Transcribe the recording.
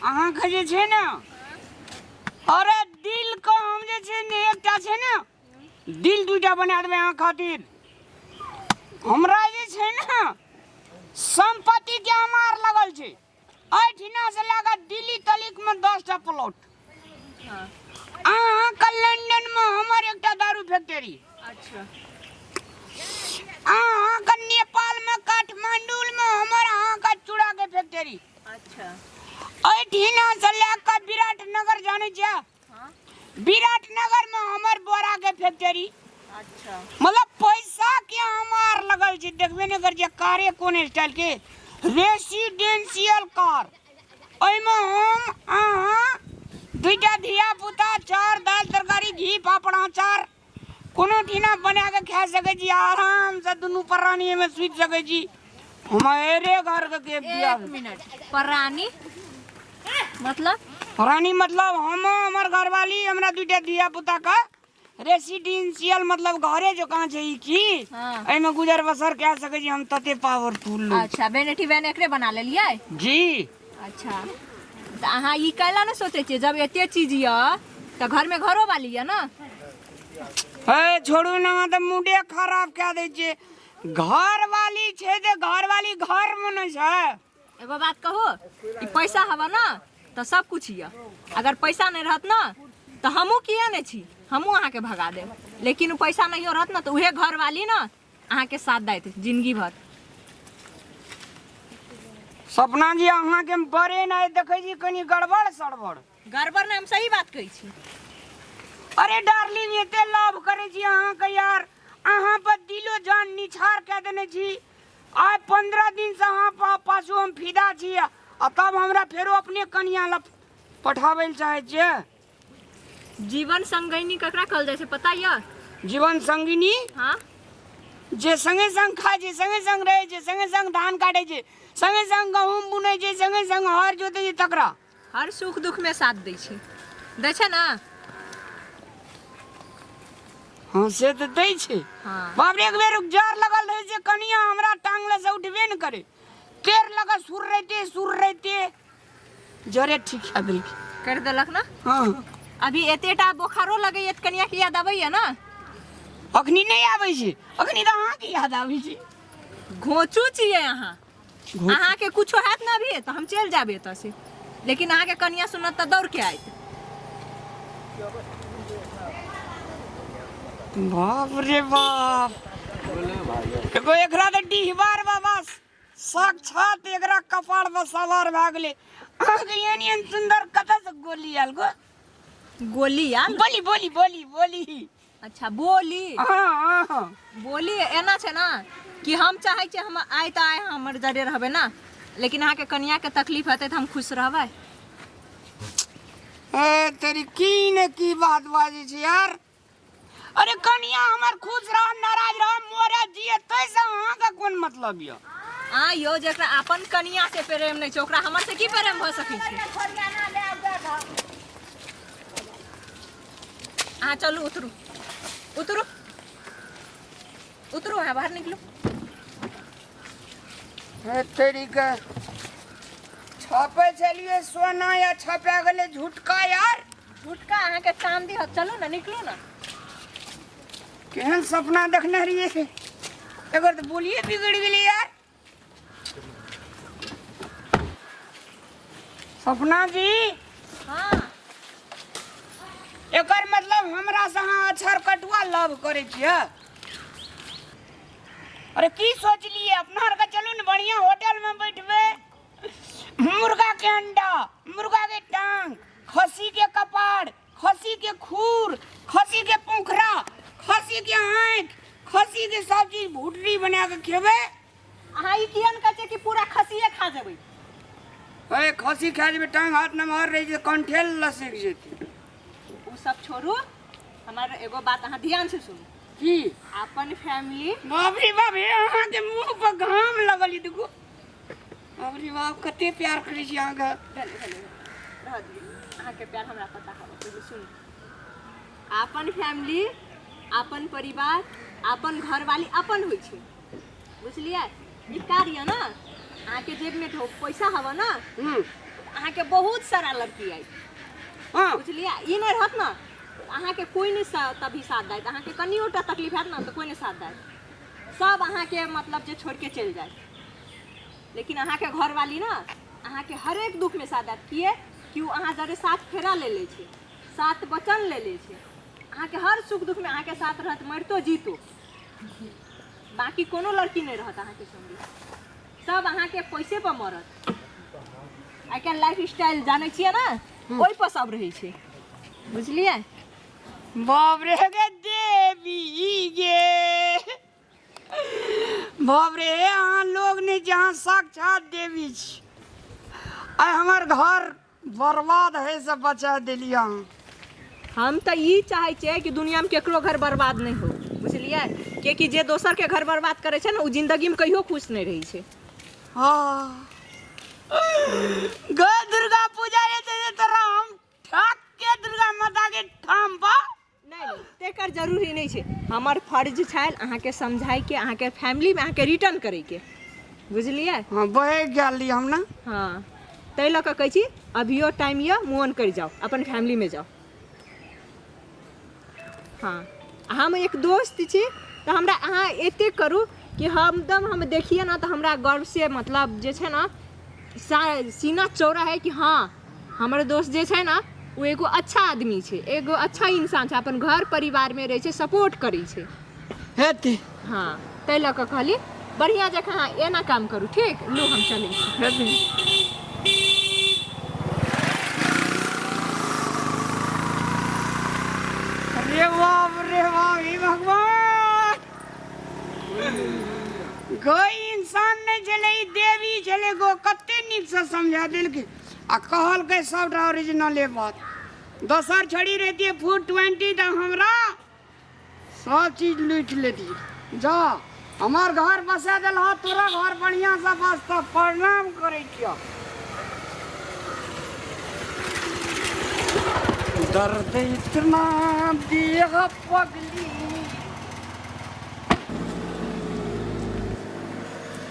अहाँ के जे छै ने अरे दिल को हम जे छै ने एकटा छै ने दिल दूटा बना देबै अहाँ खातिर। हमरा जे छै ने संपत्ति के हमार लगल छै एठिना से लेकर दिल्ली तलिक में 10टा प्लॉट। अहाँ के लंदन में हमर एकटा दारू फैक्ट्री। अच्छा अहाँ के नेपाल में काठमांडू में हमर अहाँ का चूड़ा के फैक्ट्री। अच्छा एठिना से लेकर विराटनगर जाने छियै? हाँ विराटनगर में हमर बोरा के फैक्ट्री। अच्छा मतलब पैसा के हमार लगल छै। देखबे ने कर जे कारे कोन स्टाइल के रेसिडेंशियल कार। ओइमे हम अहाँ दुइटा धिया पुता चार दाल तरकारी घी पापड़ अचार कोनो ठिना बना के खा सके छी आराम से दुनू प्राणी में सुत सके छी। हमारे घर के बियाह। 1 मिनट परानी मतलब रानी मतलब हम हमर घरवाली हमरा दुइटा धिया पुता का रेसिडेंशियल मतलब घरे जो कहाँ छै ई की हाँ। एमे गुजर बसर कह सके छी हम तते पावरफुल लोग। अच्छा बेनेटी वैन एकरे बना लेलियै। जी अच्छा तो अहाँ ई कैला न सोचे छियै जब एते चीज य तो घर में घरो वाली है ना। ए छोड़ू ना तो मुडे खराब कह दे छै। घर वाली छै ते घर वाली घर में न छै। एगो बात कहो ई पैसा हवा ना तो सब कुछ य। अगर पैसा नहीं रहत ना तो हमू किया नहीं छी हमू अहाँ के भगा देब। लेकिन उ पैसा नहीं रहत ना तो उहे घर वाली ना अहाँ के साथ दैत जिंदगी भर। सपना जी अहाँ के बड़े नहीं देखे छी कनी गड़बड़ सड़बड़। गड़बड़ ने हम सही बात कही छी। अरे डार्लिंग एते लव करे छी अहाँ के यार अहाँ पर दिलो जान निछार कह देने छी। आज 15 दिन से अहाँ पाछू हम फिदा छी आ तब हमरा फेरो अपने कनिया ल पठाबै ल चाहे छियै। जीवन संगैनी ककरा कहल जाय छै पता य? जीवन संगिनी हाँ जे संगे संग खाय छै संगे संग रहे छै संगे संग धान काटे छै संगे संग गहूम बुनै छै संगे संग हर जोते छै तकरा हर सुख दुख में साथ दै छै। दै छै ना? हाँ से तो दै छै। हाँ बाप रे एक बेर जार लगल रहे छै कनिया हमरा टांगले से उठबे न करे। केर लगा सुर रहते जरे ठीक है दिल कर देलक ना। हाँ अभी एतेटा बोखारो लगैया त कनिया के याद आबैया ना? अखनी नहीं आबै छै अखनी तो अहाँ के याद आबै छै। घोचू छियै अहाँ। अहाँ के कुछो हैत ना अभी तो हम चल जाबे एतऽ से। लेकिन अहाँ के कनिया सुनत त दौड़ के आइत। बाप रे बाप एगो एकरा तो डिहबार बाबा साक्षात एकरा कपाड़ पर सवार भए गेले। अहाँ के एहन सुंदर कतऽ से गोली आयल गो? गोली यार बोली बोली बोली बोली। अच्छा बोली हाँ हाँ बोली एना छै ना कि हम चाहे छी हम आइ त आइ हमर जरे रहबे ना। लेकिन अहाँ के कनिया के तकलीफ हेतै त हम खुश रहबै। ए तेरी की ने की बात बाजी छै यार। अरे कनिया हमर खुश रह नाराज रह मोरे जिए तैसे अहाँ का कोन मतलब य? आ यो जेकरा अपन कनिया से प्रेम नहीं छै ओकरा हमर से की प्रेम भ सकै छै? हाँ चलू उतरू उतरू उतरू हाँ बाहर निकलो। तेरी के छापे चलिए सोना या छापे गले झुटका यार। झुटका अहाँ के चांदी हो चलू ना निकलू ना। केहन सपना देखने रहिए एकर तो बोलिए बिगड़ गेली यार। सपना जी हाँ एकर मतलब हमरा से अहाँ अक्षर कटुआ लव करे छियै? अरे की सोचलिए अपना आर के चलू ने बढ़िया होटल में बैठबे मुर्गा के अंडा मुर्गा के टांग खस्सी के कपाड़ खस्सी के खूर खस्सी के पोखरा खस्सी के आँख खस्सी के सब चीज भुटरी बना के खेबे। अहाँ ई कियन कहै छै कि पूरा खसिए खा जेबै? ए खस्सी खा जेबे टांग हाथ नमहर रही जे कंठेल लसक जेतै। उ सब छोड़ू हमार एगो बात अहाँ ध्यान से सुनू। की अपन फैमिली बाप रे बाप हे अहाँ के मुंह पर घाम लगल देखो। बाप रे बाप कते प्यार करै छी अहाँ के। भले भले रह दियौ अहाँ के प्यार हमरा पता है। पहले सुन अपन फैमिली अपन परिवार अपन घरवाली अपन होइ छै बुझलिए। ई कार्य ना अहाँ के जेब में पैसा हवा ना अहाँ के बहुत सारा लड़की आई हाँ बुझलिए ई नहीं रहत ना अहाँ के कोई नहीं तभी साथ दैत अहाँ के कनियोटा तकलीफ हैत ना तो कोई नहीं साथ दैत सब अहाँ के मतलब जे छोड़ के चल जाए लेकिन अहाँ के घर वाली ना अहाँ के हर एक दुख में साथ दैत किए कि वो अहाँ जरे साथ फेरा ले ले छे साथ वचन ले ले छे अहाँ के हर सुख दुख में अहाँ के साथ रहत मरतो जीतो बाकी कोनो लड़की नहीं रहत अहाँ के संगे सब अहाँ के पैसे पर मरत आई कैन लाइफ स्टाइल जाने छिए ना ओइ पर सब रही छे बुझलिए बाप रे गे देवी गे बाप रे अहाँ लोग ने जहाँ साक्षात देवी छी आइ हमार घर बर्बाद है से बचा दिलिया हम तो ये चाहे छे कि दुनिया में केकरो घर बर्बाद नहीं हो बुझलिए कि जे दोसर के घर बर्बाद करे छे ना वो जिंदगी में कहियो खुश नहीं रही छे हाँ ग दुर्गा पूजा ये तरह हम ठाक के दुर्गा माता के ठाम बा नहीं तेकर जरूरी नहीं छे हमार फर्ज छाल अहाँ के समझाई के अहाँ के फैमिली में अहाँ के रिटर्न करे के बुझलिए हाँ बहे गेली हम ना हाँ तै लऽ कऽ कहै छी अभियो टाइम ये मूव ऑन कर जाओ अपन फैमिली में जाओ हाँ हम एक दोस्त छी तो हमरा अहाँ एते करू कि हम देखिए ना तो हमरा गर्व से मतलब जे छे ना सीना चौड़ा है कि हाँ हमारे दोस्त जे छे ना वो एगो अच्छा आदमी छे एगो अच्छा इंसान छे अपन घर परिवार में रहे छे सपोर्ट करी छे हेते हाँ तै लऽ कऽ कहली बढ़िया जगह हाँ एना काम करू ठीक लो हम चले हेते रे बाप हे भगवान कोई इंसान नहीं चले ई देवी चले गो कते नीक से समझा दिल के आ कहल के सब ओरिजिनल है बात दोसर छड़ी रहती है फूड 20 तो हमरा सब चीज लूट लेती जा हमार घर बसा दिल हा तोरा घर बढ़िया से बसता प्रणाम करे छियो दर्द इतना दिया पगली